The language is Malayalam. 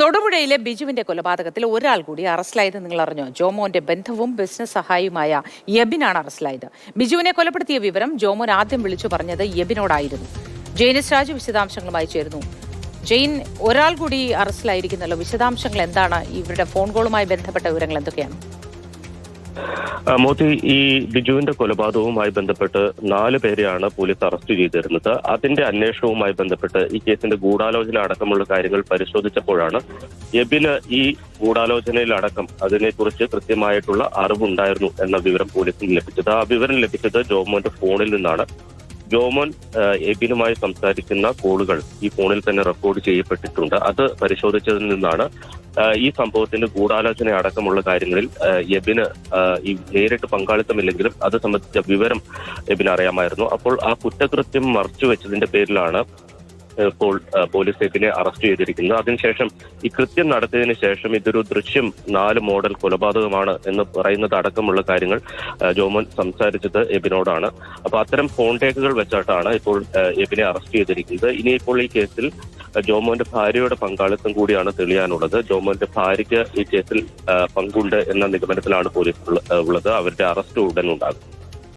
തൊടുപുഴയിലെ ബിജുവിന്റെ കൊലപാതകത്തിൽ ഒരാൾ കൂടി അറസ്റ്റിലായത് നിങ്ങൾ അറിഞ്ഞോ? ജോമോന്റെ ബന്ധുവും ബിസിനസ് സഹായിയുമായ യബിനാണ് അറസ്റ്റിലായത്. ബിജുവിനെ കൊലപ്പെടുത്തിയ വിവരം ജോമോൻ ആദ്യം വിളിച്ചു പറഞ്ഞത് യബിനോടായിരുന്നു. ജെയിനിസ് രാജു വിശദാംശങ്ങളുമായി ചേരുന്നു. ജെയിൻ, ഒരാൾ കൂടി അറസ്റ്റിലായിരിക്കുന്നല്ലോ, വിശദാംശങ്ങൾ എന്താണ്? ഇവരുടെ ഫോൺ കോളുമായി ബന്ധപ്പെട്ട വിവരങ്ങൾ എന്തൊക്കെയാണ്? മോദി, ഈ ബിജുവിന്റെ കൊലപാതകവുമായി ബന്ധപ്പെട്ട് 4 പേരെയാണ് പോലീസ് അറസ്റ്റ് ചെയ്തിരുന്നത്. അതിന്റെ അന്വേഷണവുമായി ബന്ധപ്പെട്ട് ഈ കേസിന്റെ ഗൂഢാലോചന അടക്കമുള്ള കാര്യങ്ങൾ പരിശോധിച്ചപ്പോഴാണ് എബിന് ഈ ഗൂഢാലോചനയിലടക്കം അതിനെക്കുറിച്ച് കൃത്യമായിട്ടുള്ള അറിവുണ്ടായിരുന്നു എന്ന വിവരം പോലീസിന് ലഭിച്ചത്. ആ വിവരം ലഭിച്ചത് ജോമോന്റെ ഫോണിൽ നിന്നാണ്. ജോമോൻ എബിനുമായി സംസാരിക്കുന്ന കോളുകൾ ഈ ഫോണിൽ തന്നെ റെക്കോർഡ് ചെയ്യപ്പെട്ടിട്ടുണ്ട്. അത് പരിശോധിച്ചതിൽ നിന്നാണ് ഈ സംഭവത്തിന്റെ ഗൂഢാലോചന അടക്കമുള്ള കാര്യങ്ങളിൽ എബിന് ഈ നേരിട്ട് പങ്കാളിത്തമില്ലെങ്കിലും അത് സംബന്ധിച്ച വിവരം എബിന് അറിയാമായിരുന്നു. അപ്പോൾ ആ കുറ്റകൃത്യം മറച്ചുവെച്ചതിന്റെ പേരിലാണ് ഇപ്പോൾ പോലീസ് എബിനെ അറസ്റ്റ് ചെയ്തിരിക്കുന്നത്. അതിനുശേഷം ഈ കൃത്യം നടത്തിയതിനു ശേഷം ഇതൊരു ദൃശ്യം 4 മോഡൽ കൊലപാതകമാണ് എന്ന് പറയുന്നത് അടക്കമുള്ള കാര്യങ്ങൾ ജോമോൻ സംസാരിച്ചത് എബിനോടാണ്. അപ്പൊ അത്തരം കോൺടാക്റ്റുകൾ വെച്ചിട്ടാണ് ഇപ്പോൾ എബിനെ അറസ്റ്റ് ചെയ്തിരിക്കുന്നത്. ഇനിയിപ്പോൾ ഈ കേസിൽ ജോമോന്റെ ഭാര്യയുടെ പങ്കാളിത്തം കൂടിയാണ് തെളിയാനുള്ളത്. ജോമോന്റെ ഭാര്യയ്ക്ക് ഈ കേസിൽ പങ്കുണ്ട് എന്ന നിഗമനത്തിലാണ് പോലീസ് ഉള്ളത്. അവരുടെ അറസ്റ്റ് ഉടൻ ഉണ്ടാകും.